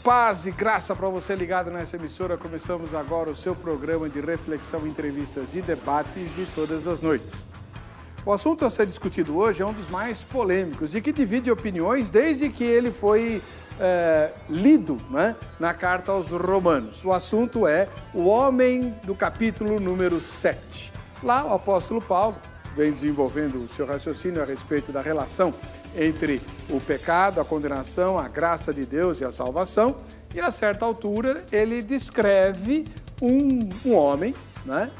Paz e graça para você ligado nessa emissora. Começamos agora o seu programa de reflexão, entrevistas e debates de todas as noites. O assunto a ser discutido hoje é um dos mais polêmicos e que divide opiniões desde que ele foi lido, né, na carta aos Romanos. O assunto é o homem do capítulo número 7. Lá o apóstolo Paulo vem desenvolvendo o seu raciocínio a respeito da relação entre o pecado, a condenação, a graça de Deus e a salvação. E a certa altura ele descreve um homem, né,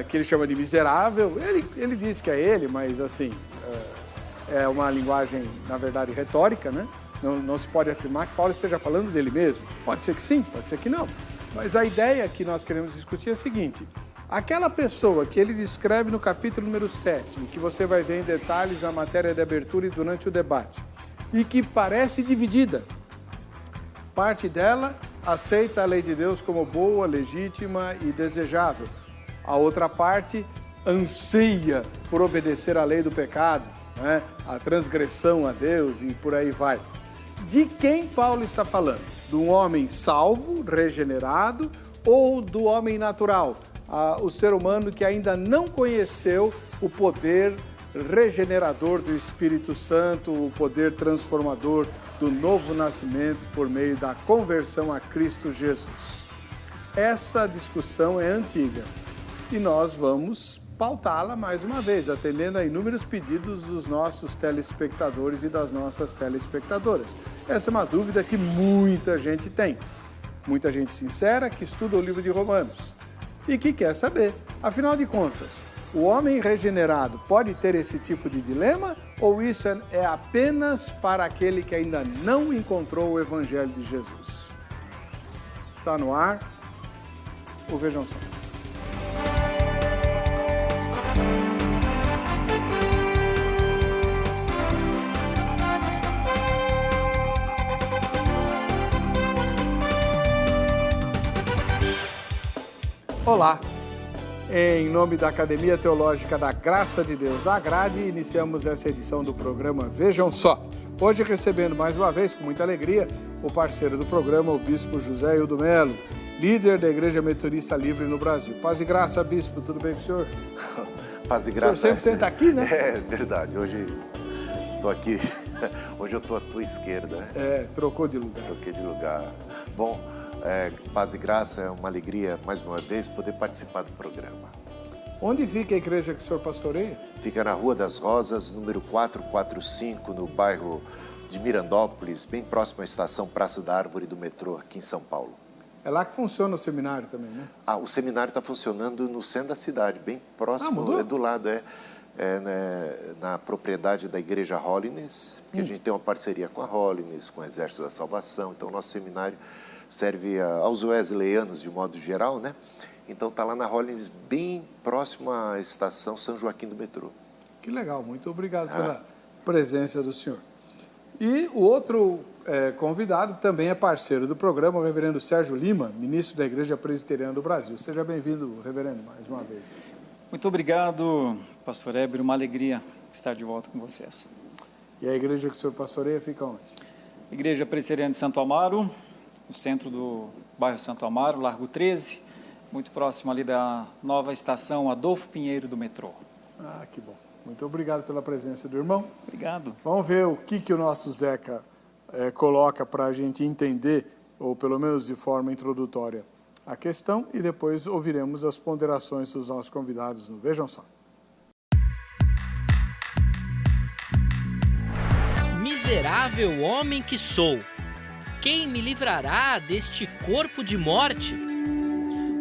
que ele chama de miserável. Ele diz que é ele, mas assim, é uma linguagem, na verdade, retórica, né? Não se pode afirmar que Paulo esteja falando dele mesmo. Pode ser que sim, pode ser que não. Mas a ideia que nós queremos discutir é a seguinte: aquela pessoa que ele descreve no capítulo número 7, e que você vai ver em detalhes na matéria de abertura e durante o debate, e que parece dividida. Parte dela aceita a lei de Deus como boa, legítima e desejável. A outra parte anseia por obedecer à lei do pecado, né? A transgressão a Deus e por aí vai. De quem Paulo está falando? Do homem salvo, regenerado, ou do homem natural? O ser humano que ainda não conheceu o poder regenerador do Espírito Santo, o poder transformador do novo nascimento por meio da conversão a Cristo Jesus. Essa discussão é antiga e nós vamos pautá-la mais uma vez, atendendo a inúmeros pedidos dos nossos telespectadores e das nossas telespectadoras. Essa é uma dúvida que muita gente tem. Muita gente sincera que estuda o livro de Romanos e que quer saber, afinal de contas, o homem regenerado pode ter esse tipo de dilema ou isso é apenas para aquele que ainda não encontrou o Evangelho de Jesus? Está no ar o Vejam Só. Olá, em nome da Academia Teológica da Graça de Deus, a Grade, iniciamos essa edição do programa Vejam Só. Hoje recebendo mais uma vez, com muita alegria, o parceiro do programa, o Bispo José Hildo Melo, líder da Igreja Metodista Livre no Brasil. Paz e graça, Bispo, tudo bem com o senhor? Paz e graça. O senhor sempre senta aqui, né? É verdade, hoje estou aqui, hoje eu estou à tua esquerda. Trocou de lugar. Troquei de lugar. Bom, paz e graça, é uma alegria, mais uma vez, poder participar do programa. Onde fica a igreja que o senhor pastoreia? Fica na Rua das Rosas, número 445, no bairro de Mirandópolis, bem próximo à estação Praça da Árvore do metrô, aqui em São Paulo. É lá que funciona o seminário também, né? O seminário está funcionando no centro da cidade, bem próximo, do lado, na propriedade da Igreja Holiness, que a gente tem uma parceria com a Holiness, com o Exército da Salvação, então o nosso seminário serve aos wesleyanos de modo geral, né? Então está lá na Hollins, bem próximo à estação São Joaquim do metrô. Que legal, muito obrigado pela presença do senhor. E o outro convidado também é parceiro do programa, o reverendo Sérgio Lima, ministro da Igreja Presbiteriana do Brasil. Seja bem-vindo, reverendo, mais uma vez. Muito obrigado, pastor Éber, uma alegria estar de volta com vocês. E a igreja que o senhor pastoreia fica onde? Igreja Presbiteriana de Santo Amaro, no centro do bairro Santo Amaro, Largo 13, muito próximo ali da nova estação Adolfo Pinheiro do metrô. Que bom. Muito obrigado pela presença do irmão. Obrigado. Vamos ver o que o nosso Zeca coloca para a gente entender, ou pelo menos de forma introdutória, a questão, e depois ouviremos as ponderações dos nossos convidados no Vejam Só. Miserável homem que sou, quem me livrará deste corpo de morte?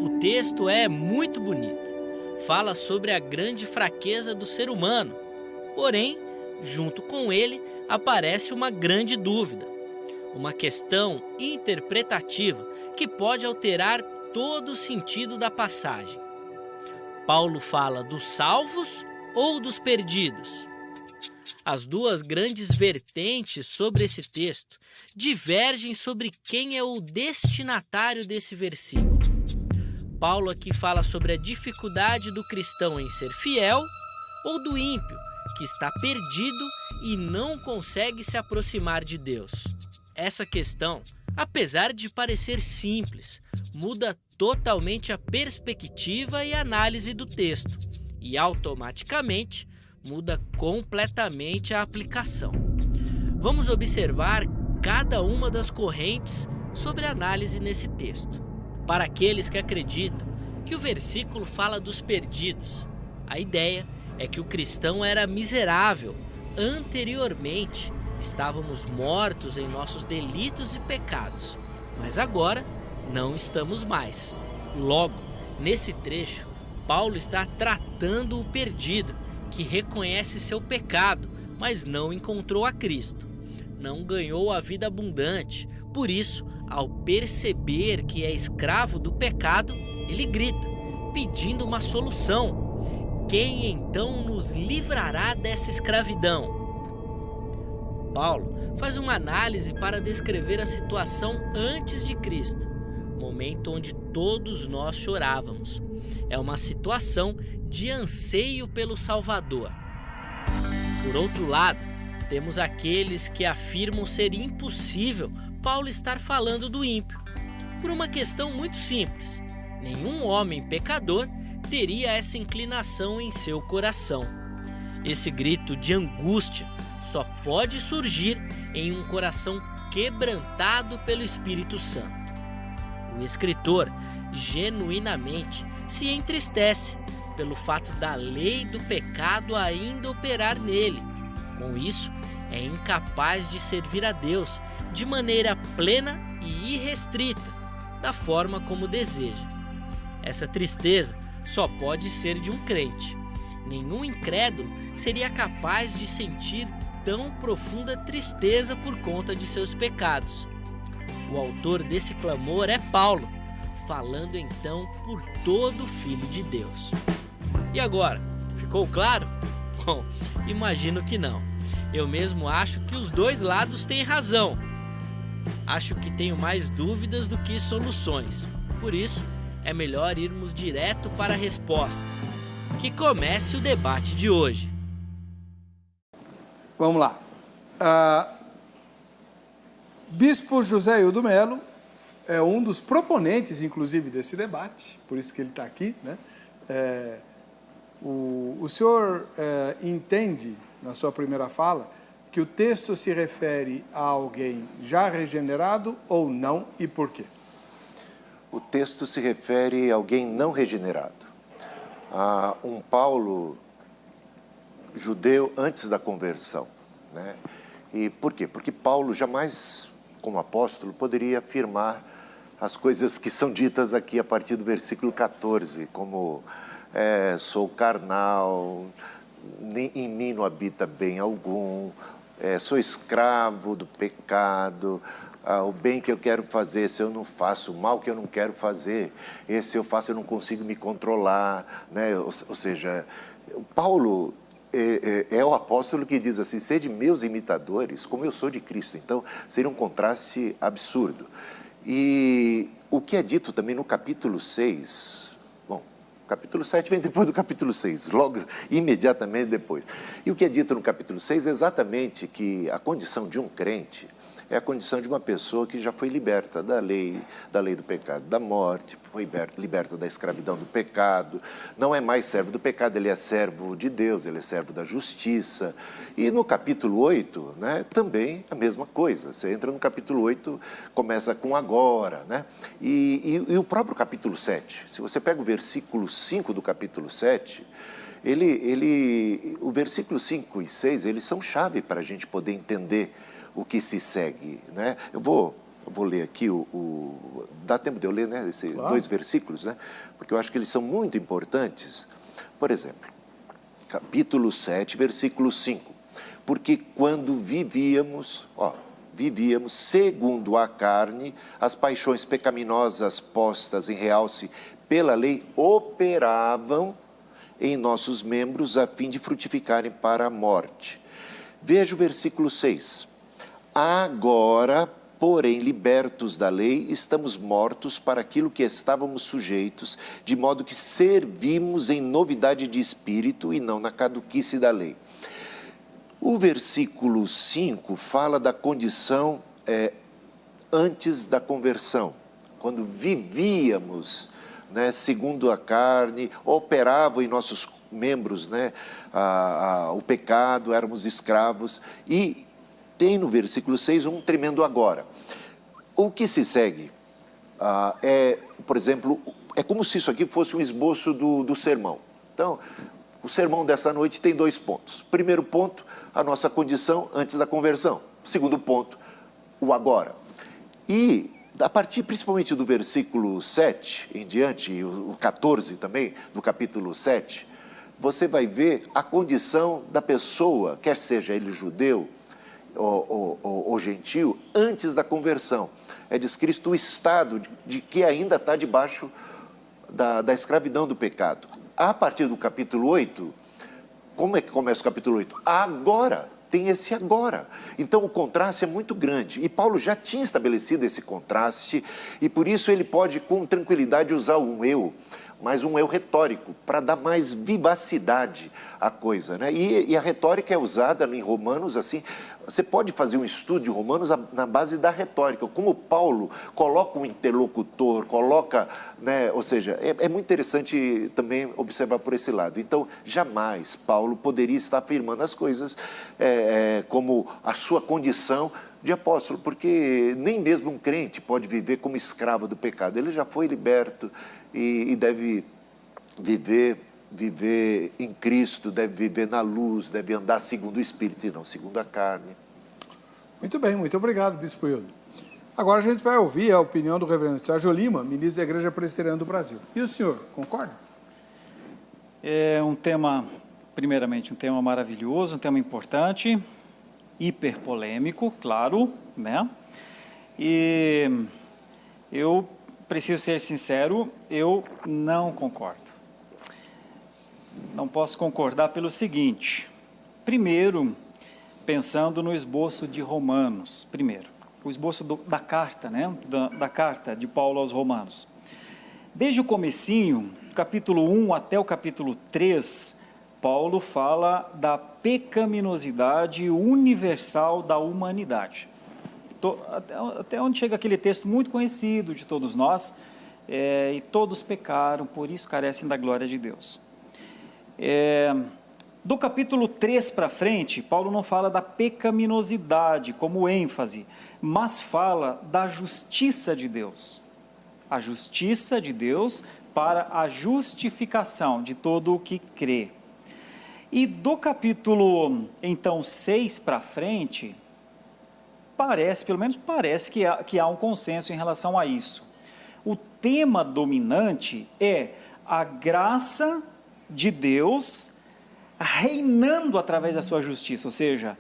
O texto é muito bonito. Fala sobre a grande fraqueza do ser humano. Porém, junto com ele, aparece uma grande dúvida. Uma questão interpretativa que pode alterar todo o sentido da passagem. Paulo fala dos salvos ou dos perdidos? As duas grandes vertentes sobre esse texto divergem sobre quem é o destinatário desse versículo. Paulo aqui fala sobre a dificuldade do cristão em ser fiel ou do ímpio, que está perdido e não consegue se aproximar de Deus. Essa questão Apesar de parecer simples, muda totalmente a perspectiva e análise do texto e automaticamente muda completamente a aplicação. Vamos observar cada uma das correntes sobre análise nesse texto. Para aqueles que acreditam que o versículo fala dos perdidos, a ideia é que o cristão era miserável anteriormente. Estávamos mortos em nossos delitos e pecados, mas agora não estamos mais. Logo, nesse trecho, Paulo está tratando o perdido, que reconhece seu pecado, mas não encontrou a Cristo. Não ganhou a vida abundante, por isso, ao perceber que é escravo do pecado, ele grita, pedindo uma solução. Quem então nos livrará dessa escravidão? Paulo faz uma análise para descrever a situação antes de Cristo, momento onde todos nós chorávamos. É uma situação de anseio pelo Salvador. Por outro lado, temos aqueles que afirmam ser impossível Paulo estar falando do ímpio, por uma questão muito simples. Nenhum homem pecador teria essa inclinação em seu coração. Esse grito de angústia só pode surgir em um coração quebrantado pelo Espírito Santo. O escritor genuinamente se entristece pelo fato da lei do pecado ainda operar nele. Com isso, é incapaz de servir a Deus de maneira plena e irrestrita, da forma como deseja. Essa tristeza só pode ser de um crente. Nenhum incrédulo seria capaz de sentir tão profunda tristeza por conta de seus pecados. O autor desse clamor é Paulo, falando então por todo filho de Deus. E agora, ficou claro? Bom, imagino que não. Eu mesmo acho que os dois lados têm razão. Acho que tenho mais dúvidas do que soluções. Por isso, é melhor irmos direto para a resposta. Que comece o debate de hoje. Vamos lá. Bispo José Hildo Melo é um dos proponentes, inclusive, desse debate, por isso que ele está aqui, né? O senhor entende, na sua primeira fala, que o texto se refere a alguém já regenerado ou não e por quê? O texto se refere a alguém não regenerado. A um Paulo judeu antes da conversão, né? E por quê? Porque Paulo jamais, como apóstolo, poderia afirmar as coisas que são ditas aqui a partir do versículo 14, como sou carnal, em mim não habita bem algum, sou escravo do pecado, o bem que eu quero fazer, esse eu não faço, o mal que eu não quero fazer, esse eu faço, eu não consigo me controlar, né? Ou seja, Paulo é o apóstolo que diz assim, sede meus imitadores, como eu sou de Cristo. Então, seria um contraste absurdo. E o que é dito também no capítulo 6, bom, o capítulo 7 vem depois do capítulo 6, logo, imediatamente depois. E o que é dito no capítulo 6 é exatamente que a condição de um crente é a condição de uma pessoa que já foi liberta da lei do pecado, da morte, foi liberta da escravidão do pecado, não é mais servo do pecado, ele é servo de Deus, ele é servo da justiça. E no capítulo 8, né, também a mesma coisa, você entra no capítulo 8, começa com agora, né? E o próprio capítulo 7, se você pega o versículo 5 do capítulo 7, o versículo 5 e 6, eles são chave para a gente poder entender o que se segue, né? Eu vou ler aqui, dá tempo de eu ler, né, esses dois versículos, né? Porque eu acho que eles são muito importantes. Por exemplo, capítulo 7, versículo 5. Porque quando vivíamos segundo a carne, as paixões pecaminosas postas em realce pela lei operavam em nossos membros a fim de frutificarem para a morte. Veja o versículo 6. Agora, porém, libertos da lei, estamos mortos para aquilo que estávamos sujeitos, de modo que servimos em novidade de espírito e não na caduquice da lei. O versículo 5 fala da condição antes da conversão, quando vivíamos, né, segundo a carne, operava em nossos membros, né, o pecado, éramos escravos, e tem no versículo 6 um tremendo agora. O que se segue por exemplo, é como se isso aqui fosse um esboço do sermão. Então, o sermão dessa noite tem 2 pontos. Primeiro ponto, a nossa condição antes da conversão. Segundo ponto, o agora. E a partir principalmente do versículo 7 em diante, e o 14 também, do capítulo 7, você vai ver a condição da pessoa, quer seja ele judeu ou gentil, antes da conversão. É descrito o estado de que ainda está debaixo da escravidão do pecado. A partir do capítulo 8, como é que começa o capítulo 8? Agora, tem esse agora. Então o contraste é muito grande. E Paulo já tinha estabelecido esse contraste, e por isso ele pode com tranquilidade usar um eu, mas um eu retórico, para dar mais vivacidade à coisa, né? E a retórica é usada em Romanos, assim, você pode fazer um estudo de Romanos na base da retórica, como Paulo coloca um interlocutor, coloca, né? Ou seja, é muito interessante também observar por esse lado. Então, jamais Paulo poderia estar afirmando as coisas como a sua condição de apóstolo, porque nem mesmo um crente pode viver como escravo do pecado. Ele já foi liberto e deve viver em Cristo, deve viver na luz, deve andar segundo o Espírito e não segundo a carne. Muito bem, muito obrigado, Bispo Hildo. Agora a gente vai ouvir a opinião do reverendo Sérgio Lima, ministro da Igreja Presbiteriana do Brasil. E o senhor, concorda? É um tema, primeiramente, um tema maravilhoso, um tema importante, hiperpolêmico, claro, né? E eu preciso ser sincero, eu não concordo. Não posso concordar pelo seguinte: primeiro, pensando no esboço de Romanos, primeiro, o esboço da carta, né? Da carta de Paulo aos Romanos. Desde o comecinho, capítulo 1 até o capítulo 3, Paulo fala da pecaminosidade universal da humanidade. Até onde chega aquele texto muito conhecido de todos nós, e todos pecaram, por isso carecem da glória de Deus. Do capítulo 3 para frente, Paulo não fala da pecaminosidade como ênfase, mas fala da justiça de Deus. A justiça de Deus para a justificação de todo o que crê. E do capítulo, então, 6 para frente, pelo menos parece que há um consenso em relação a isso. O tema dominante é a graça de Deus reinando através da sua justiça, ou seja,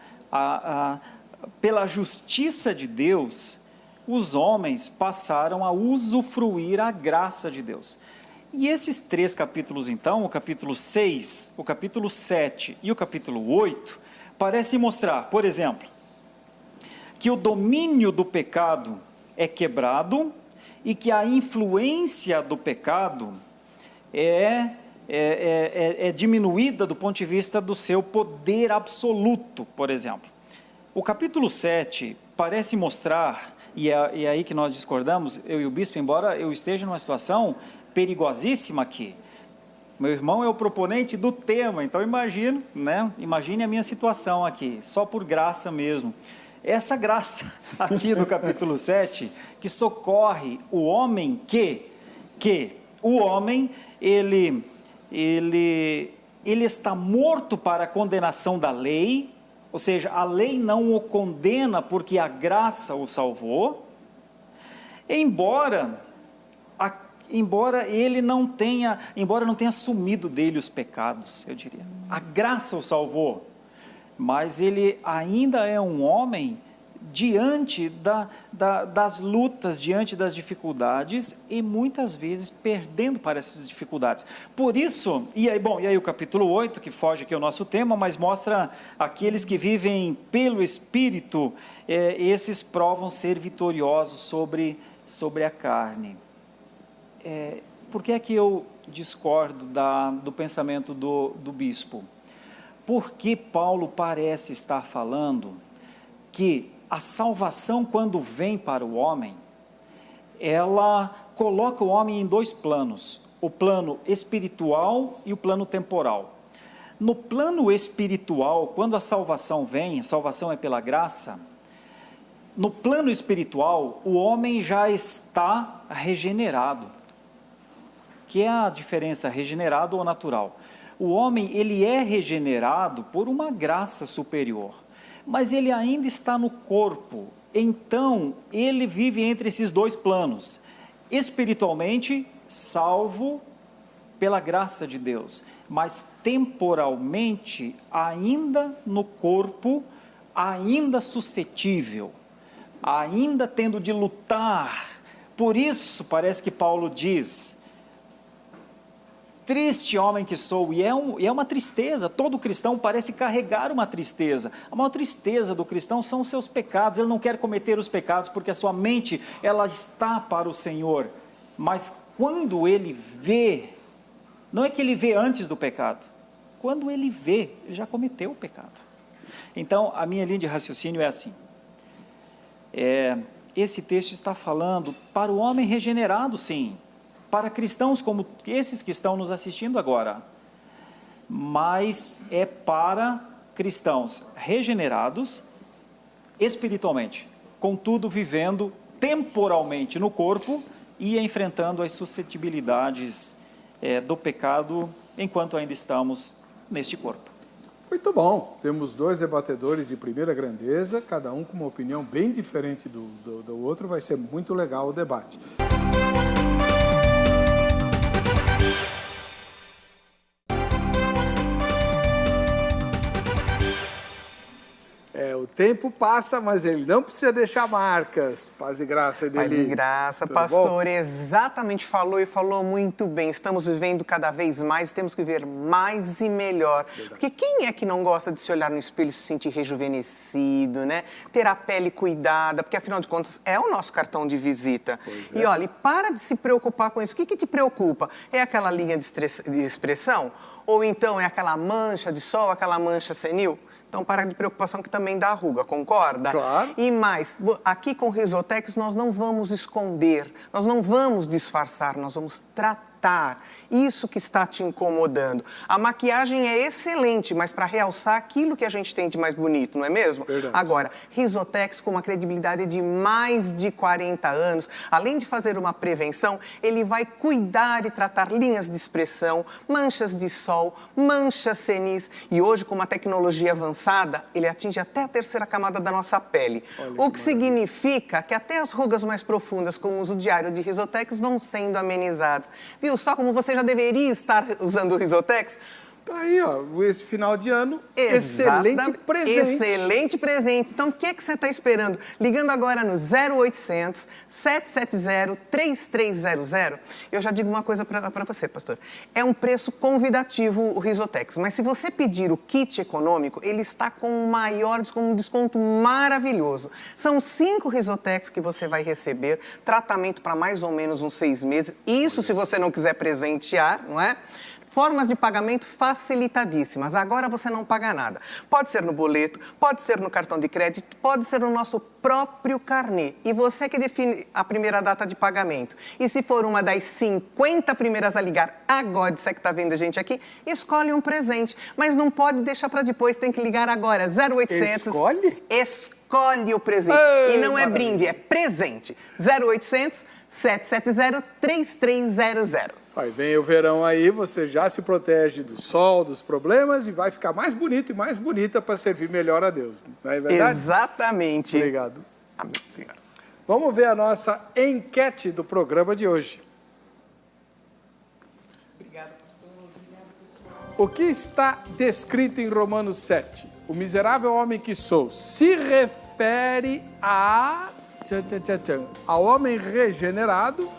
pela justiça de Deus, os homens passaram a usufruir a graça de Deus. E esses 3 capítulos, então, o capítulo 6, o capítulo 7 e o capítulo 8, parecem mostrar, por exemplo, que o domínio do pecado é quebrado e que a influência do pecado é diminuída do ponto de vista do seu poder absoluto, por exemplo. O capítulo 7 parece mostrar, e é aí que nós discordamos, eu e o bispo, embora eu esteja numa situação perigosíssima aqui. Meu irmão é o proponente do tema, então imagine a minha situação aqui, só por graça mesmo. Essa graça aqui do capítulo 7, que socorre o homem o homem, ele está morto para a condenação da lei, ou seja, a lei não o condena porque a graça o salvou, embora não tenha assumido dele os pecados, eu diria. A graça o salvou, mas ele ainda é um homem diante das lutas, diante das dificuldades e muitas vezes perdendo para essas dificuldades. Por isso, e aí o capítulo 8, que foge aqui ao nosso tema, mas mostra aqueles que vivem pelo Espírito, esses provam ser vitoriosos sobre a carne. Por que é que eu discordo do pensamento do bispo? Porque Paulo parece estar falando que a salvação, quando vem para o homem, ela coloca o homem em dois planos, o plano espiritual e o plano temporal. No plano espiritual, quando a salvação vem, a salvação é pela graça, no plano espiritual, o homem já está regenerado. Que é a diferença, regenerado ou natural? O homem, ele é regenerado por uma graça superior, mas ele ainda está no corpo. Então, ele vive entre esses dois planos, espiritualmente salvo pela graça de Deus, mas temporalmente ainda no corpo, ainda suscetível, ainda tendo de lutar. Por isso, parece que Paulo diz: triste homem que sou, e é uma tristeza. Todo cristão parece carregar uma tristeza. A maior tristeza do cristão são os seus pecados. Ele não quer cometer os pecados porque a sua mente, ela está para o Senhor. Mas quando ele vê, não é que ele vê antes do pecado, quando ele vê, ele já cometeu o pecado. Então, a minha linha de raciocínio é assim: esse texto está falando para o homem regenerado, sim, para cristãos como esses que estão nos assistindo agora, mas é para cristãos regenerados espiritualmente, contudo vivendo temporalmente no corpo e enfrentando as suscetibilidades do pecado enquanto ainda estamos neste corpo. Muito bom, temos dois debatedores de primeira grandeza, cada um com uma opinião bem diferente do outro, vai ser muito legal o debate. O tempo passa, mas ele não precisa deixar marcas. Paz e graça, Edeli. Paz e graça, tudo pastor, bom? exatamente falou e falou muito bem. Estamos vivendo cada vez mais, temos que viver mais e melhor. Verdade. Porque quem é que não gosta de se olhar no espelho e se sentir rejuvenescido, né? Ter a pele cuidada, porque afinal de contas é o nosso cartão de visita. Pois é. E olha, para de se preocupar com isso. O que te preocupa? É aquela linha de expressão? Ou então é aquela mancha de sol, aquela mancha senil? Então, para de preocupação que também dá ruga, concorda? Claro. E mais, aqui com o Risotex nós não vamos esconder, nós não vamos disfarçar, nós vamos tratar isso que está te incomodando. A maquiagem é excelente, mas para realçar aquilo que a gente tem de mais bonito, não é mesmo? Verdade. Agora, Risotex, com uma credibilidade de mais de 40 anos, além de fazer uma prevenção, ele vai cuidar e tratar linhas de expressão, manchas de sol, manchas senis, e hoje, com uma tecnologia avançada, ele atinge até a terceira camada da nossa pele. O que significa que até as rugas mais profundas, com o uso diário de Risotex, vão sendo amenizadas. Viu só como você já deveria estar usando o Risotex? Tá aí, ó, esse final de ano, excelente presente. Excelente presente. Então, o que é que você está esperando? Ligando agora no 0800 770 3300. Eu já digo uma coisa para você, pastor. É um preço convidativo o Risotex, mas se você pedir o kit econômico, ele está com um desconto maravilhoso. São 5 Risotex que você vai receber, tratamento para mais ou menos uns 6 meses. Isso se você não quiser presentear, não é? Formas de pagamento facilitadíssimas. Agora você não paga nada. Pode ser no boleto, pode ser no cartão de crédito, pode ser no nosso próprio carnê. E você que define a primeira data de pagamento. E se for uma das 50 primeiras a ligar agora, você que está vendo a gente aqui, escolhe um presente. Mas não pode deixar para depois, tem que ligar agora. 0800... Escolhe? Escolhe o presente. Ei, e não é maravilha. brinde, é presente. 0800 770 3300. Aí vem o verão aí, você já se protege do sol, dos problemas e vai ficar mais bonito e mais bonita para servir melhor a Deus. Não é verdade? Exatamente. Obrigado. Amém, senhora. Vamos ver a nossa enquete do programa de hoje. Obrigado, pastor. O que está descrito em Romanos 7? O miserável homem que sou se refere ao homem regenerado,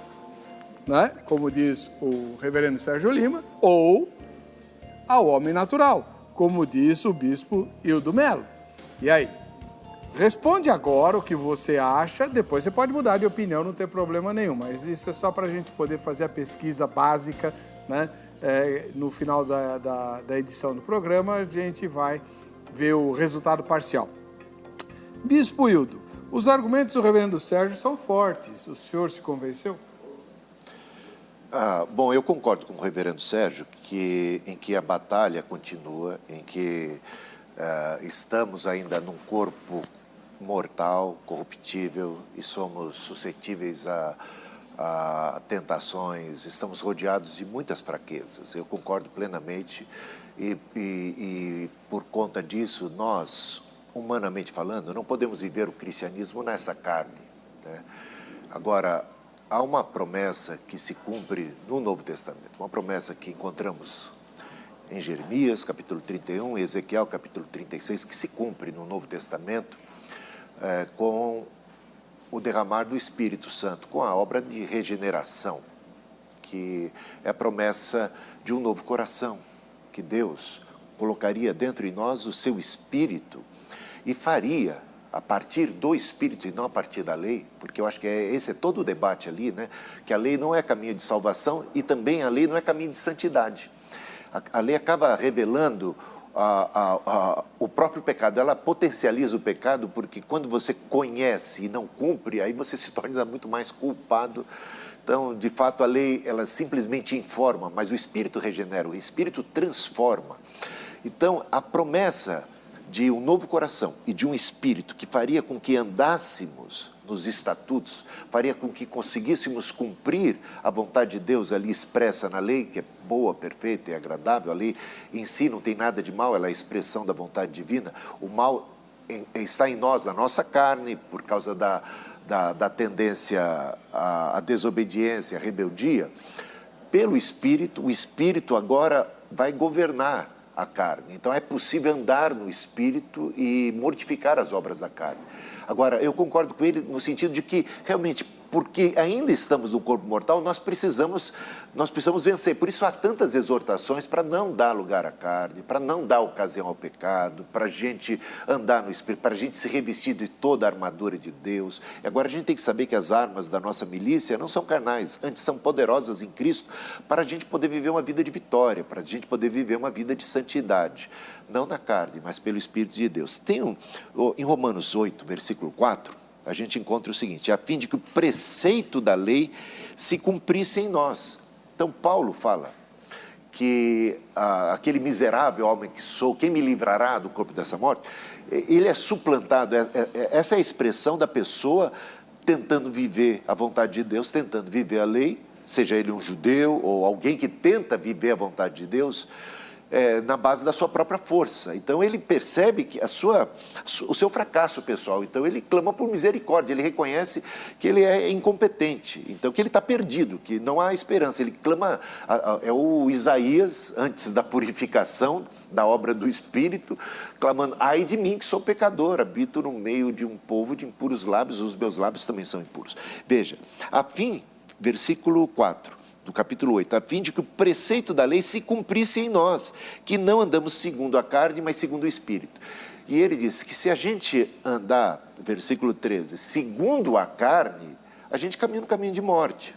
né? Como diz o reverendo Sérgio Lima, ou ao homem natural, como diz o bispo Hildo Melo. E aí? Responde agora o que você acha, depois você pode mudar de opinião, não tem problema nenhum, mas isso é só para a gente poder fazer a pesquisa básica, né? No final da edição do programa, a gente vai ver o resultado parcial. Bispo Hildo, Os argumentos do reverendo Sérgio são fortes. O senhor se convenceu? Bom, eu concordo com o reverendo Sérgio em que a batalha continua, em que estamos ainda num corpo mortal, corruptível e somos suscetíveis a tentações, estamos rodeados de muitas fraquezas. Eu concordo plenamente e por conta disso, nós, humanamente falando, não podemos viver o cristianismo nessa carne, né? Agora, há uma promessa que se cumpre no Novo Testamento, uma promessa que encontramos em Jeremias, capítulo 31, e Ezequiel, capítulo 36, que se cumpre no Novo Testamento com o derramar do Espírito Santo, com a obra de regeneração, que é a promessa de um novo coração, que Deus colocaria dentro de nós o seu Espírito e faria a partir do Espírito e não a partir da lei, porque eu acho que esse é todo o debate ali, né? Que a lei não é caminho de salvação e também a lei não é caminho de santidade. A lei acaba revelando o próprio pecado, ela potencializa o pecado, porque quando você conhece e não cumpre, aí você se torna muito mais culpado. Então, de fato, a lei, ela simplesmente informa, mas o Espírito regenera, o Espírito transforma. Então, a promessa de um novo coração e de um Espírito que faria com que andássemos nos estatutos, faria com que conseguíssemos cumprir a vontade de Deus ali expressa na lei, que é boa, perfeita e agradável. A lei em si não tem nada de mal, ela é a expressão da vontade divina. O mal está em nós, na nossa carne, por causa da tendência à desobediência, à rebeldia. Pelo Espírito, o Espírito agora vai governar a carne. Então é possível andar no Espírito e mortificar as obras da carne. Agora, eu concordo com ele no sentido de que, realmente, porque ainda estamos no corpo mortal, nós precisamos vencer. Por isso há tantas exortações para não dar lugar à carne, para não dar ocasião ao pecado, para a gente andar no Espírito, para a gente se revestir de toda a armadura de Deus. E agora a gente tem que saber que as armas da nossa milícia não são carnais, antes são poderosas em Cristo, para a gente poder viver uma vida de vitória, para a gente poder viver uma vida de santidade. Não na carne, mas pelo Espírito de Deus. Em Romanos 8, versículo 4, a gente encontra o seguinte: a fim de que o preceito da lei se cumprisse em nós. Então, Paulo fala que aquele miserável homem que sou, quem me livrará do corpo dessa morte? Ele é suplantado, essa é a expressão da pessoa tentando viver a vontade de Deus, tentando viver a lei, seja ele um judeu ou alguém que tenta viver a vontade de Deus, na base da sua própria força. Então ele percebe que o seu fracasso pessoal, então ele clama por misericórdia, ele reconhece que ele é incompetente, então que ele está perdido, que não há esperança. Ele clama, é o Isaías antes da purificação da obra do Espírito, clamando: ai de mim que sou pecador, habito no meio de um povo de impuros lábios, os meus lábios também são impuros. Veja, versículo 4 do capítulo 8, a fim de que o preceito da lei se cumprisse em nós, que não andamos segundo a carne, mas segundo o Espírito. E ele diz que se a gente andar, versículo 13, segundo a carne, a gente caminha no caminho de morte.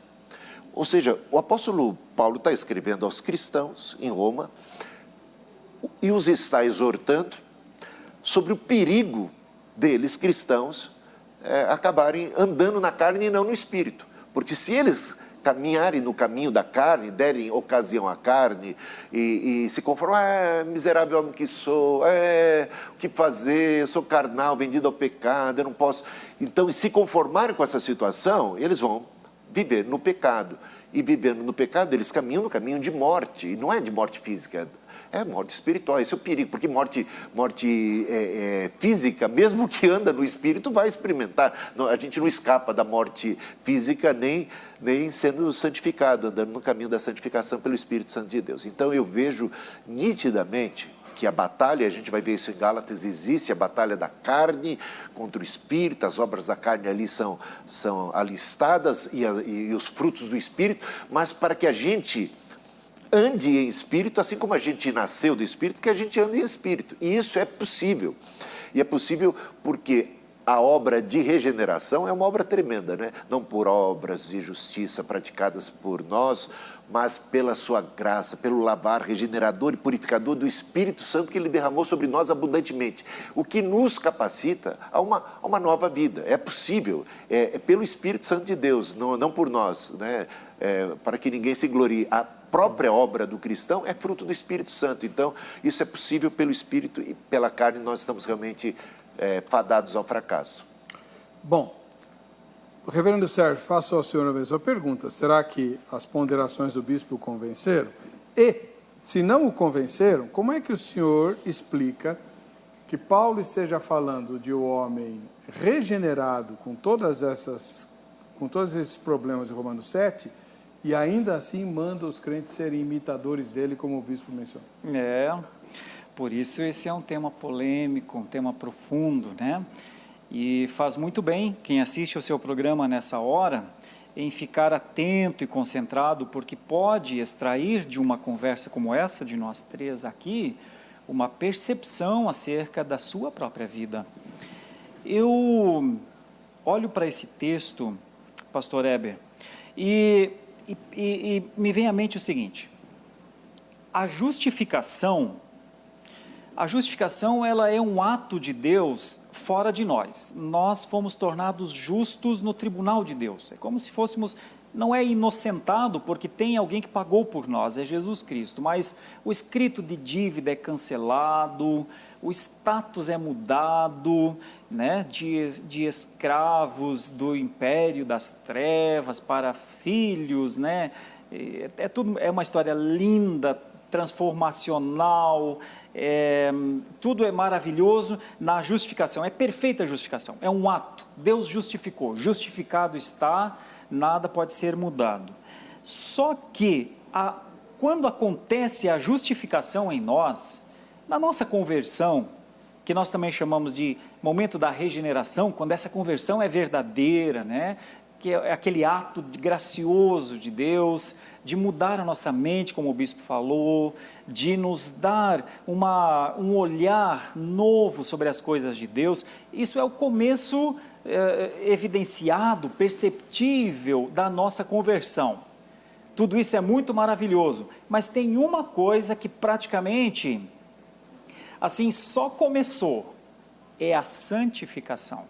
Ou seja, o apóstolo Paulo está escrevendo aos cristãos em Roma e os está exortando sobre o perigo deles, cristãos, acabarem andando na carne e não no Espírito. Porque se eles caminharem no caminho da carne, derem ocasião à carne e se conformar: miserável homem que sou, o que fazer, eu sou carnal, vendido ao pecado, eu não posso. Então, se conformarem com essa situação, eles vão viver no pecado. E vivendo no pecado, eles caminham no caminho de morte, e não é de morte física, é morte espiritual. Esse é o perigo, porque morte física, mesmo que anda no Espírito, vai experimentar. A gente não escapa da morte física, nem sendo santificado, andando no caminho da santificação pelo Espírito Santo de Deus. Então eu vejo nitidamente que a batalha, a gente vai ver isso em Gálatas, existe a batalha da carne contra o Espírito, as obras da carne ali são alistadas e os frutos do Espírito, mas para que a gente ande em Espírito, assim como a gente nasceu do Espírito, que a gente ande em Espírito. E isso é possível. E é possível porque a obra de regeneração é uma obra tremenda, né? Não por obras de justiça praticadas por nós, mas pela sua graça, pelo lavar regenerador e purificador do Espírito Santo que Ele derramou sobre nós abundantemente, o que nos capacita a uma nova vida. É possível, é pelo Espírito Santo de Deus, não por nós, né? Para que ninguém se glorie. A própria obra do cristão é fruto do Espírito Santo. Então, isso é possível pelo Espírito, e pela carne nós estamos realmente fadados ao fracasso. Bom, reverendo Sérgio, faço ao senhor a mesma pergunta. Será que as ponderações do bispo o convenceram? E, se não o convenceram, como é que o senhor explica que Paulo esteja falando de um homem regenerado com todos esses problemas de Romanos 7, e ainda assim manda os crentes serem imitadores dele, como o bispo mencionou? Por isso esse é um tema polêmico, um tema profundo, né? E faz muito bem quem assiste ao seu programa nessa hora em ficar atento e concentrado, porque pode extrair de uma conversa como essa, de nós três aqui, uma percepção acerca da sua própria vida. Eu olho para esse texto, pastor Heber, e me vem à mente o seguinte: a justificação ela é um ato de Deus fora de nós. Nós fomos tornados justos no tribunal de Deus. É como se fôssemos, não é inocentado porque tem alguém que pagou por nós, é Jesus Cristo, mas o escrito de dívida é cancelado, o status é mudado, né, de escravos do império das trevas para filhos, né? É uma história linda, transformacional, tudo é maravilhoso na justificação, é perfeita a justificação, é um ato, Deus justificou, justificado está, nada pode ser mudado. Só que, quando acontece a justificação em nós, na nossa conversão, que nós também chamamos de momento da regeneração, quando essa conversão é verdadeira, né? Que é aquele ato gracioso de Deus, de mudar a nossa mente, como o bispo falou, de nos dar um olhar novo sobre as coisas de Deus. Isso é o começo evidenciado, perceptível da nossa conversão. Tudo isso é muito maravilhoso, mas tem uma coisa que praticamente, assim, só começou, é a santificação.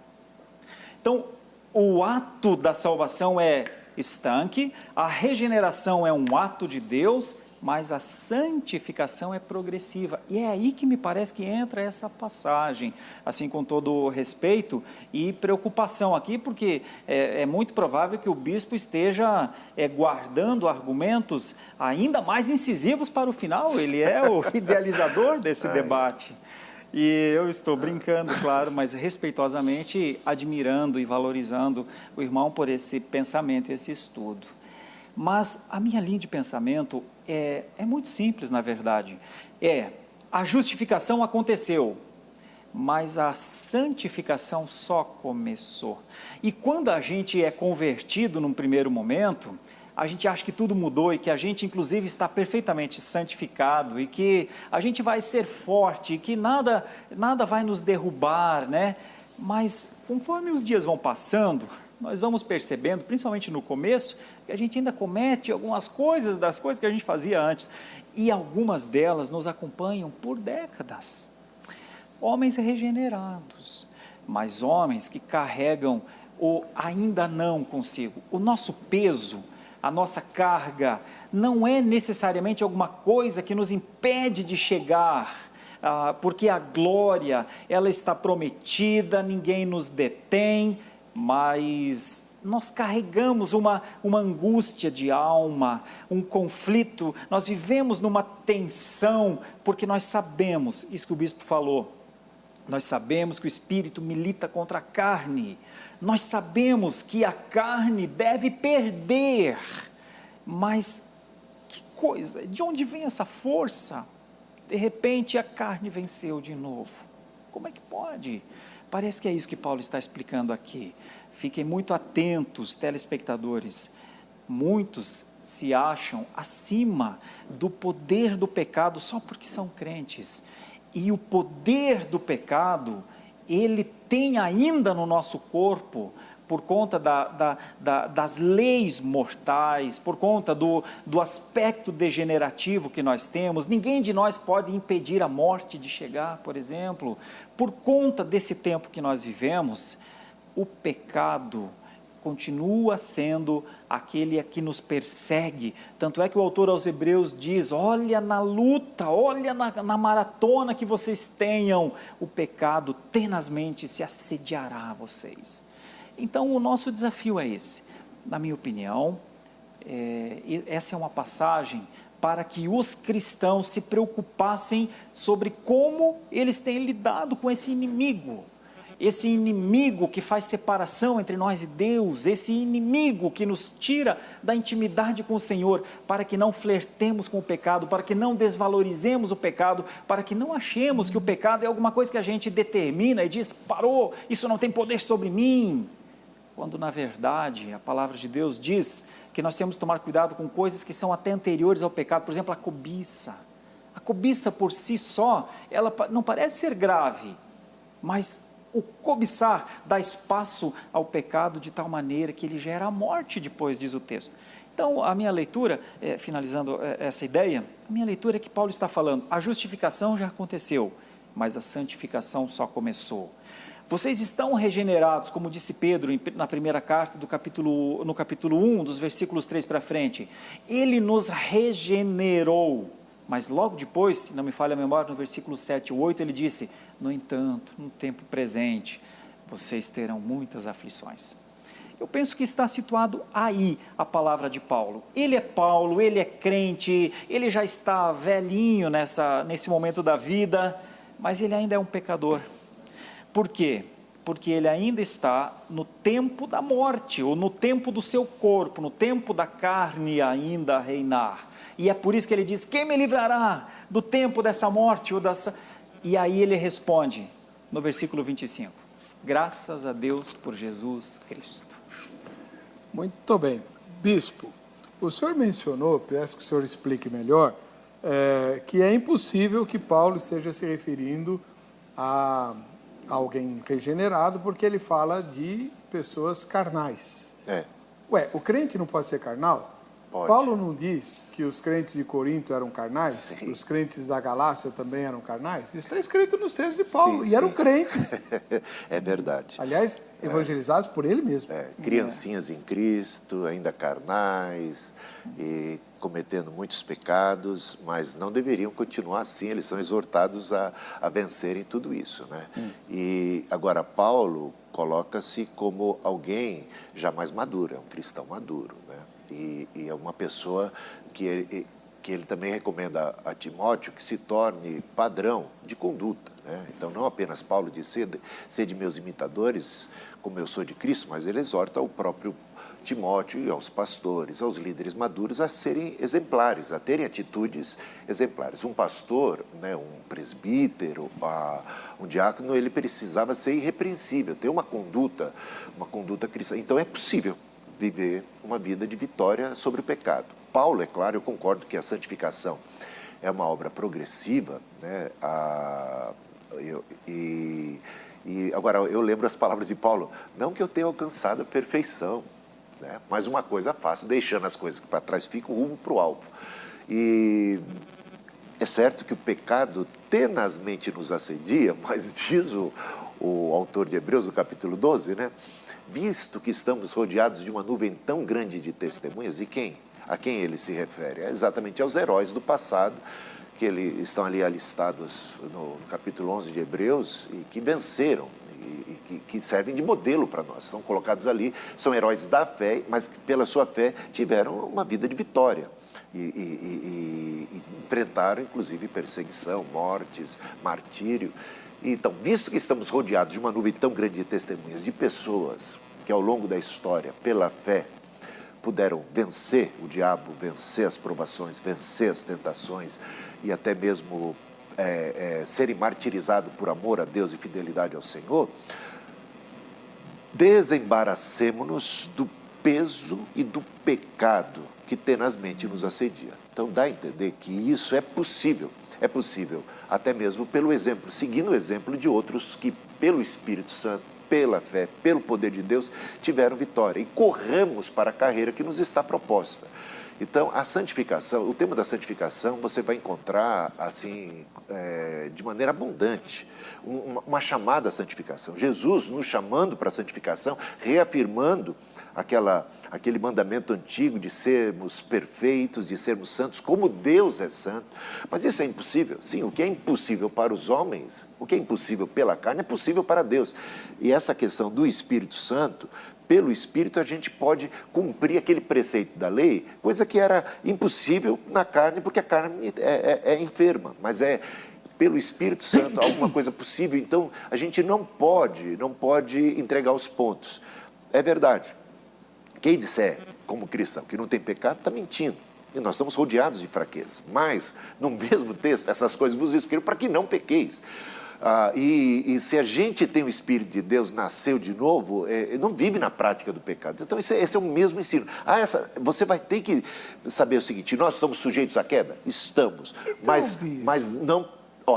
Então, o ato da salvação é estanque, a regeneração é um ato de Deus, mas a santificação é progressiva. E é aí que me parece que entra essa passagem, assim, com todo respeito e preocupação aqui, porque é muito provável que o bispo esteja guardando argumentos ainda mais incisivos para o final. Ele é o idealizador desse debate. E eu estou brincando, claro, mas respeitosamente admirando e valorizando o irmão por esse pensamento, esse estudo. Mas a minha linha de pensamento é muito simples, na verdade. A justificação aconteceu, mas a santificação só começou. E quando a gente é convertido num primeiro momento, a gente acha que tudo mudou e que a gente, inclusive, está perfeitamente santificado e que a gente vai ser forte e que nada vai nos derrubar, né? Mas, conforme os dias vão passando, nós vamos percebendo, principalmente no começo, que a gente ainda comete algumas coisas das coisas que a gente fazia antes. E algumas delas nos acompanham por décadas. Homens regenerados, mas homens que carregam o ainda não consigo. O nosso peso, a nossa carga, não é necessariamente alguma coisa que nos impede de chegar, porque a glória, ela está prometida, ninguém nos detém, mas nós carregamos uma angústia de alma, um conflito, nós vivemos numa tensão, porque nós sabemos, isso que o bispo falou, nós sabemos que o Espírito milita contra a carne, nós sabemos que a carne deve perder, mas que coisa, de onde vem essa força? De repente a carne venceu de novo, como é que pode? Parece que é isso que Paulo está explicando aqui. Fiquem muito atentos, telespectadores, muitos se acham acima do poder do pecado só porque são crentes, e o poder do pecado, ele tem ainda no nosso corpo, por conta das leis mortais, por conta do aspecto degenerativo que nós temos, ninguém de nós pode impedir a morte de chegar, por exemplo. Por conta desse tempo que nós vivemos, o pecado continua sendo aquele que nos persegue. Tanto é que o autor aos Hebreus diz: olha na luta, olha na maratona que vocês tenham, o pecado tenazmente se assediará a vocês. Então, o nosso desafio é esse. Na minha opinião, essa é uma passagem para que os cristãos se preocupassem sobre como eles têm lidado com esse inimigo que faz separação entre nós e Deus, esse inimigo que nos tira da intimidade com o Senhor, para que não flertemos com o pecado, para que não desvalorizemos o pecado, para que não achemos que o pecado é alguma coisa que a gente determina e diz: parou, isso não tem poder sobre mim. Quando, na verdade, a palavra de Deus diz que nós temos que tomar cuidado com coisas que são até anteriores ao pecado. Por exemplo, a cobiça. A cobiça por si só, ela não parece ser grave, mas o cobiçar dá espaço ao pecado de tal maneira que ele gera a morte depois, diz o texto. Então, a minha leitura, finalizando essa ideia, a minha leitura é que Paulo está falando: a justificação já aconteceu, mas a santificação só começou. Vocês estão regenerados, como disse Pedro na primeira carta, no capítulo 1, dos versículos 3 para frente. Ele nos regenerou, mas logo depois, se não me falha a memória, no versículo 7 ou 8, ele disse: no entanto, no tempo presente, vocês terão muitas aflições. Eu penso que está situado aí a palavra de Paulo. Ele é crente, ele já está velhinho nesse momento da vida, mas ele ainda é um pecador. Por quê? Porque ele ainda está no tempo da morte, ou no tempo do seu corpo, no tempo da carne ainda a reinar. E é por isso que ele diz: quem me livrará do tempo dessa morte? E aí ele responde, no versículo 25, graças a Deus por Jesus Cristo. Muito bem. Bispo, o senhor mencionou, peço que o senhor explique melhor, que é impossível que Paulo esteja se referindo a alguém regenerado, porque ele fala de pessoas carnais. O crente não pode ser carnal? Pode. Paulo não diz que os crentes de Corinto eram carnais? Sim. Os crentes da Galácia também eram carnais? Isso está escrito nos textos de Paulo, sim, e eram crentes. É verdade. Aliás, evangelizados por ele mesmo. Criancinhas em Cristo, ainda carnais, e cometendo muitos pecados, mas não deveriam continuar assim, eles são exortados a vencerem tudo isso, né? E agora Paulo coloca-se como alguém já mais maduro, é um cristão maduro, né? E é uma pessoa que ele também recomenda a Timóteo que se torne padrão de conduta, né? Então, não apenas Paulo diz: sede meus imitadores, como eu sou de Cristo, mas ele exorta o próprio Timóteo e aos pastores, aos líderes maduros a serem exemplares, a terem atitudes exemplares. Um pastor, né, um presbítero, um diácono, ele precisava ser irrepreensível, ter uma conduta cristã. Então, é possível viver uma vida de vitória sobre o pecado. Paulo, é claro, eu concordo que a santificação é uma obra progressiva, né? Agora, eu lembro as palavras de Paulo: não que eu tenha alcançado a perfeição, né? Mas uma coisa faço, deixando as coisas que para trás ficam, rumo para o alvo. E é certo que o pecado tenazmente nos assedia, mas diz o autor de Hebreus, no capítulo 12, né? Visto que estamos rodeados de uma nuvem tão grande de testemunhas, a quem ele se refere? É exatamente aos heróis do passado, que estão ali alistados no capítulo 11 de Hebreus, e que venceram, e que servem de modelo para nós. Estão colocados ali, são heróis da fé, mas que pela sua fé tiveram uma vida de vitória. E enfrentaram, inclusive, perseguição, mortes, martírio. Então, visto que estamos rodeados de uma nuvem tão grande de testemunhas, de pessoas que ao longo da história, pela fé, puderam vencer o diabo, vencer as provações, vencer as tentações e até mesmo serem martirizados por amor a Deus e fidelidade ao Senhor, desembaracemo-nos do peso e do pecado que tenazmente nos assedia. Então, dá a entender que isso é possível até mesmo pelo exemplo, seguindo o exemplo de outros que pelo Espírito Santo, pela fé, pelo poder de Deus, tiveram vitória. E corramos para a carreira que nos está proposta. Então, a santificação, o tema da santificação, você vai encontrar, assim, de maneira abundante, uma chamada à santificação. Jesus nos chamando para a santificação, reafirmando aquele mandamento antigo de sermos perfeitos, de sermos santos, como Deus é santo. Mas isso é impossível. Sim, o que é impossível para os homens, o que é impossível pela carne, é possível para Deus. E essa questão do Espírito Santo, pelo Espírito a gente pode cumprir aquele preceito da lei, coisa que era impossível na carne, porque a carne é enferma, mas pelo Espírito Santo alguma coisa possível. Então a gente não pode entregar os pontos. É verdade, quem disser como cristão que não tem pecado está mentindo, e nós estamos rodeados de fraqueza, mas no mesmo texto essas coisas vos escrevo para que não pequeis. E se a gente tem o Espírito de Deus, nasceu de novo, não vive na prática do pecado. Então esse é o mesmo ensino. Você vai ter que saber o seguinte: nós estamos sujeitos à queda? Estamos, mas não,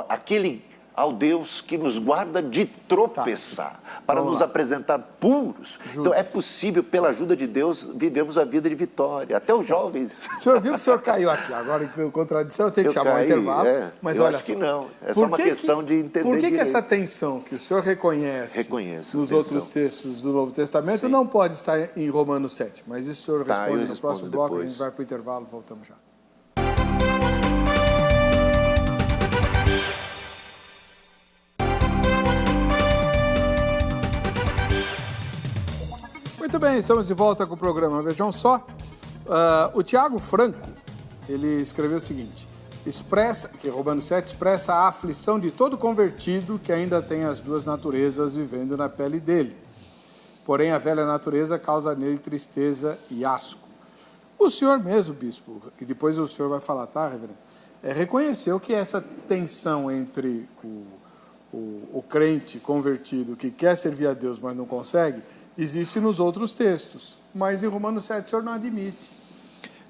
aquele ao Deus que nos guarda de tropeçar, para nos apresentar puros. Então é possível, pela ajuda de Deus, vivermos a vida de vitória, até os jovens. O senhor viu que o senhor caiu aqui, agora em contradição eu tenho que chamar o intervalo, mas eu olha acho que não, é só uma questão de entender Por que direito. Essa tensão que o senhor reconhece nos outros textos do Novo Testamento não pode estar em Romanos 7, mas isso o senhor responde no próximo bloco, a gente vai para o intervalo, voltamos já. Muito bem, estamos de volta com o programa. Vejam só, o Tiago Franco, ele escreveu o seguinte: que Romanos 7 expressa a aflição de todo convertido que ainda tem as duas naturezas vivendo na pele dele. Porém, a velha natureza causa nele tristeza e asco. O senhor mesmo, bispo, e depois o senhor vai falar, tá, reverendo? Reconheceu que essa tensão entre o crente convertido que quer servir a Deus, mas não consegue, existe nos outros textos, mas em Romanos 7 o senhor não admite.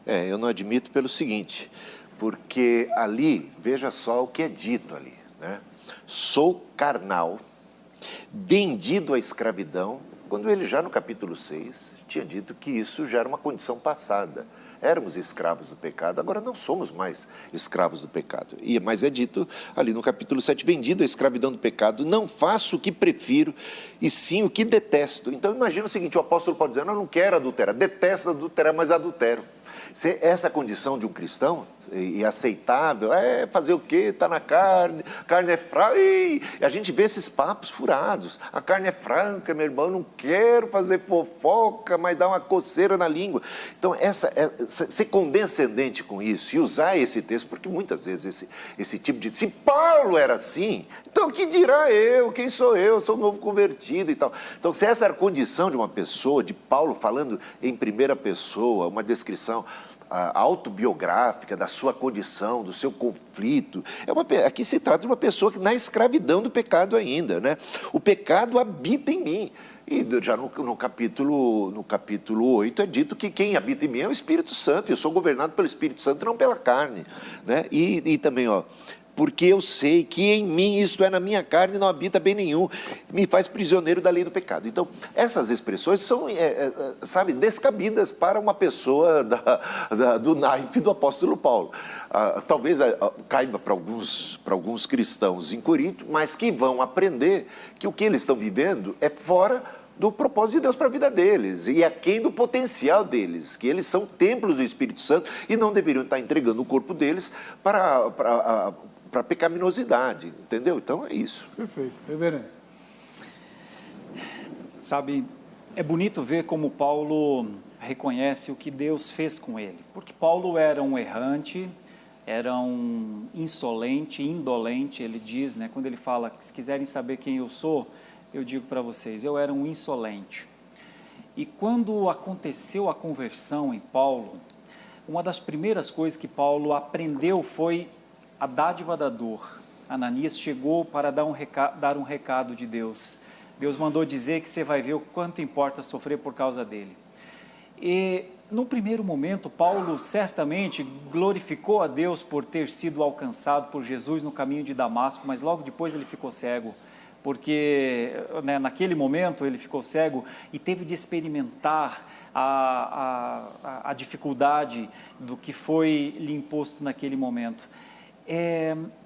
Eu não admito pelo seguinte, porque ali, veja só o que é dito ali, né? Sou carnal, vendido à escravidão, quando ele já no capítulo 6 tinha dito que isso já era uma condição passada. Éramos escravos do pecado, agora não somos mais escravos do pecado. Mas é dito ali no capítulo 7, vendido à escravidão do pecado, não faço o que prefiro, e sim o que detesto. Então imagina o seguinte, o apóstolo pode dizer, não quero adulterar, detesto adulterar, mas adultero. Essa condição de um cristão, e aceitável, fazer o quê? Está na carne é fraca, e a gente vê esses papos furados, a carne é franca, meu irmão, não quero fazer fofoca, mas dá uma coceira na língua. Então, ser condescendente com isso e usar esse texto, porque muitas vezes esse tipo de... Se Paulo era assim, então o que dirá eu? Quem sou eu? Sou novo convertido e tal. Então, se essa era a condição de uma pessoa, de Paulo falando em primeira pessoa, uma descrição autobiográfica da sua condição, do seu conflito. Aqui se trata de uma pessoa que na escravidão do pecado ainda, né? O pecado habita em mim. E já no capítulo 8 é dito que quem habita em mim é o Espírito Santo. Eu sou governado pelo Espírito Santo, não pela carne, né? E também, porque eu sei que em mim, isto é, na minha carne, não habita bem nenhum, me faz prisioneiro da lei do pecado. Então, essas expressões são, descabidas para uma pessoa do naipe do apóstolo Paulo. Talvez caiba para alguns cristãos em Corinto, mas que vão aprender que o que eles estão vivendo é fora do propósito de Deus para a vida deles, e aquém do potencial deles, que eles são templos do Espírito Santo e não deveriam estar entregando o corpo deles para pecaminosidade, entendeu? Então é isso. Perfeito. Reverendo. Sabe, é bonito ver como Paulo reconhece o que Deus fez com ele, porque Paulo era um errante, era um insolente, indolente, ele diz, né, quando ele fala, se quiserem saber quem eu sou, eu digo para vocês, eu era um insolente. E quando aconteceu a conversão em Paulo, uma das primeiras coisas que Paulo aprendeu foi a dádiva da dor. Ananias chegou para dar um recado de Deus. Deus mandou dizer que você vai ver o quanto importa sofrer por causa dele. E no primeiro momento, Paulo certamente glorificou a Deus por ter sido alcançado por Jesus no caminho de Damasco, mas logo depois ele ficou cego, porque naquele momento ele ficou cego e teve de experimentar a dificuldade do que foi lhe imposto naquele momento.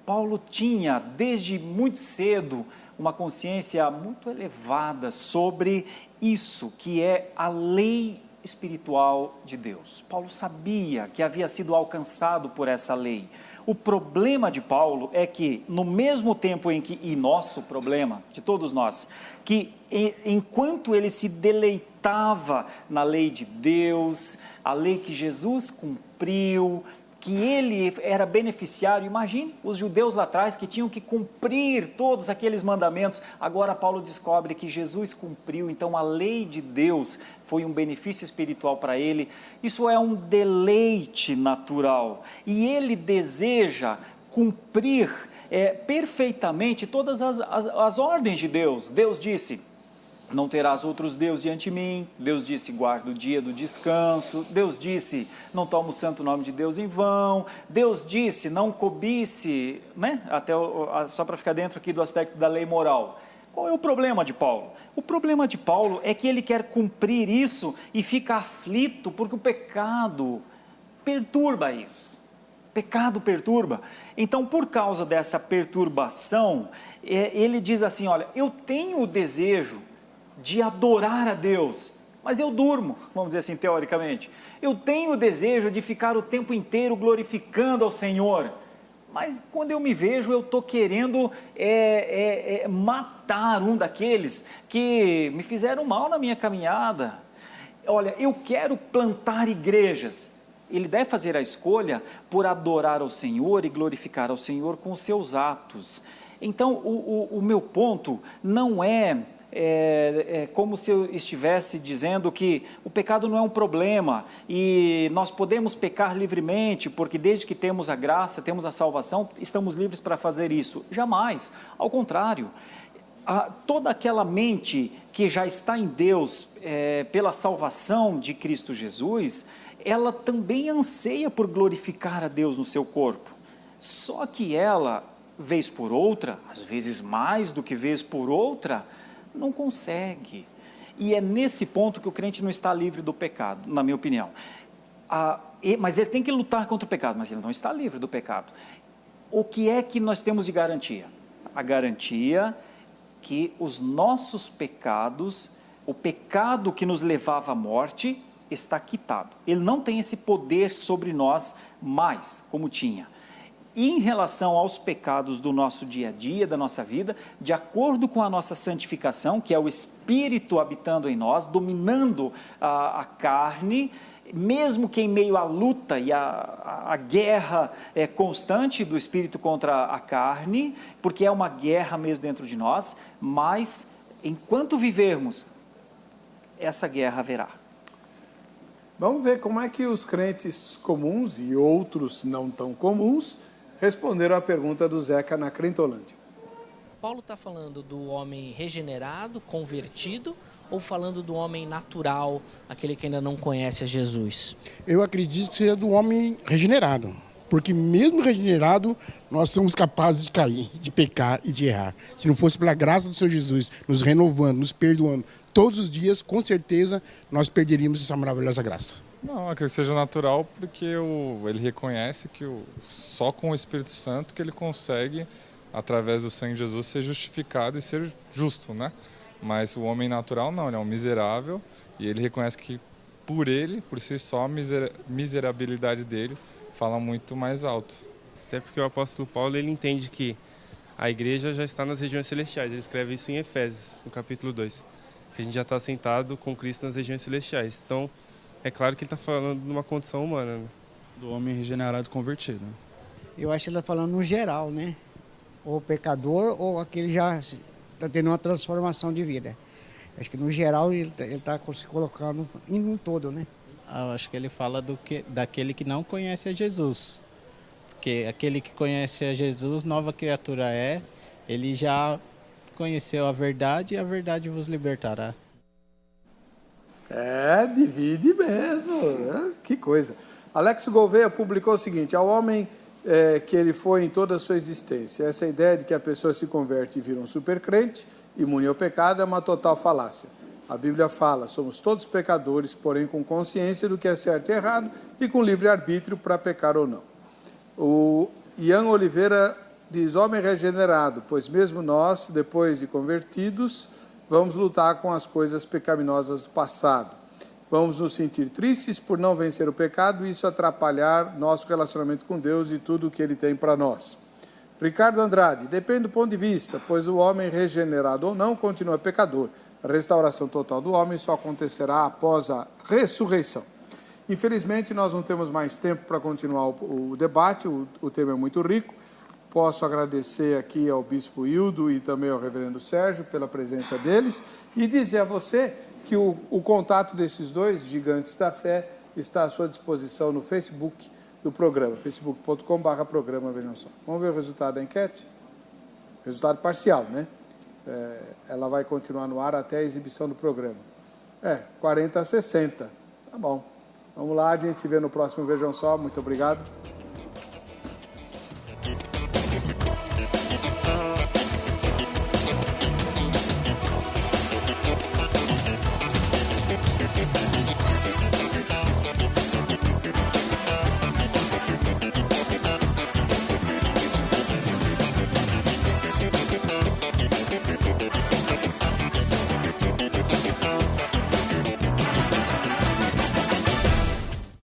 Paulo tinha, desde muito cedo, uma consciência muito elevada sobre isso, que é a lei espiritual de Deus. Paulo sabia que havia sido alcançado por essa lei. O problema de Paulo é que, no mesmo tempo em que, e nosso problema, de todos nós, que enquanto ele se deleitava na lei de Deus, a lei que Jesus cumpriu, que ele era beneficiário, imagine os judeus lá atrás que tinham que cumprir todos aqueles mandamentos, agora Paulo descobre que Jesus cumpriu, então a lei de Deus foi um benefício espiritual para ele, isso é um deleite natural, e ele deseja cumprir perfeitamente todas as ordens de Deus. Deus disse: não terás outros deuses diante de mim. Deus disse: guarda o dia do descanso. Deus disse: não toma o santo nome de Deus em vão. Deus disse: não cobice, só para ficar dentro aqui do aspecto da lei moral. Qual é o problema de Paulo? O problema de Paulo é que ele quer cumprir isso e fica aflito porque o pecado perturba isso. O pecado perturba. Então, por causa dessa perturbação, ele diz assim: olha, eu tenho o desejo de adorar a Deus, mas eu durmo, vamos dizer assim, teoricamente. Eu tenho o desejo de ficar o tempo inteiro glorificando ao Senhor, mas quando eu me vejo, eu estou querendo matar um daqueles que me fizeram mal na minha caminhada. Olha, eu quero plantar igrejas. Ele deve fazer a escolha por adorar ao Senhor e glorificar ao Senhor com os seus atos. Então, o meu ponto não é como se eu estivesse dizendo que o pecado não é um problema e nós podemos pecar livremente, porque desde que temos a graça, temos a salvação, estamos livres para fazer isso. Jamais, ao contrário. Toda aquela mente que já está em Deus pela salvação de Cristo Jesus, ela também anseia por glorificar a Deus no seu corpo. Só que ela, vez por outra, às vezes mais do que vez por outra, não consegue. E é nesse ponto que o crente não está livre do pecado, na minha opinião. Mas ele tem que lutar contra o pecado, mas ele não está livre do pecado. O que é que nós temos de garantia? A garantia que os nossos pecados, o pecado que nos levava à morte, está quitado. Ele não tem esse poder sobre nós mais, como tinha. E em relação aos pecados do nosso dia a dia, da nossa vida, de acordo com a nossa santificação, que é o Espírito habitando em nós, dominando a carne, mesmo que em meio à luta e à guerra constante do Espírito contra a carne, porque é uma guerra mesmo dentro de nós, mas enquanto vivermos, essa guerra haverá. Vamos ver como é que os crentes comuns e outros não tão comuns responderam à pergunta do Zeca na Crentolândia. Paulo está falando do homem regenerado, convertido, ou falando do homem natural, aquele que ainda não conhece a Jesus? Eu acredito que seja do homem regenerado, porque mesmo regenerado, nós somos capazes de cair, de pecar e de errar. Se não fosse pela graça do Senhor Jesus, nos renovando, nos perdoando todos os dias, com certeza nós perderíamos essa maravilhosa graça. Não, é que ele seja natural porque ele reconhece que só com o Espírito Santo que ele consegue, através do sangue de Jesus, ser justificado e ser justo, né? Mas o homem natural não, ele é um miserável e ele reconhece que por si só, a miserabilidade dele fala muito mais alto. Até porque o apóstolo Paulo, ele entende que a igreja já está nas regiões celestiais. Ele escreve isso em Efésios, no capítulo 2. Que a gente já está sentado com Cristo nas regiões celestiais. Então, é claro que ele está falando de uma condição humana, né? Do homem regenerado convertido. Eu acho que ele está falando no geral, né? Ou pecador ou aquele já está tendo uma transformação de vida. Acho que no geral ele está se colocando em um todo, né? Eu acho que ele fala daquele que não conhece a Jesus. Porque aquele que conhece a Jesus, nova criatura é, ele já conheceu a verdade e a verdade vos libertará. Divide mesmo, né? Que coisa. Alex Gouveia publicou o seguinte: ao homem que ele foi em toda a sua existência. Essa ideia de que a pessoa se converte e vira um supercrente, imune ao pecado, é uma total falácia. A Bíblia fala, somos todos pecadores, porém com consciência do que é certo e errado e com livre-arbítrio para pecar ou não. O Ian Oliveira diz, homem regenerado, pois mesmo nós, depois de convertidos, vamos lutar com as coisas pecaminosas do passado. Vamos nos sentir tristes por não vencer o pecado e isso atrapalhar nosso relacionamento com Deus e tudo o que Ele tem para nós. Ricardo Andrade, depende do ponto de vista, pois o homem regenerado ou não continua pecador. A restauração total do homem só acontecerá após a ressurreição. Infelizmente, nós não temos mais tempo para continuar o debate, o tema é muito rico. Posso agradecer aqui ao Bispo Hildo e também ao Reverendo Sérgio pela presença deles e dizer a você que o contato desses dois gigantes da fé está à sua disposição no Facebook do programa, facebook.com/programa, vejam só. Vamos ver o resultado da enquete? Resultado parcial, né? Ela vai continuar no ar até a exibição do programa. 40-60. Tá bom. Vamos lá, a gente se vê no próximo Vejam Só. Muito obrigado.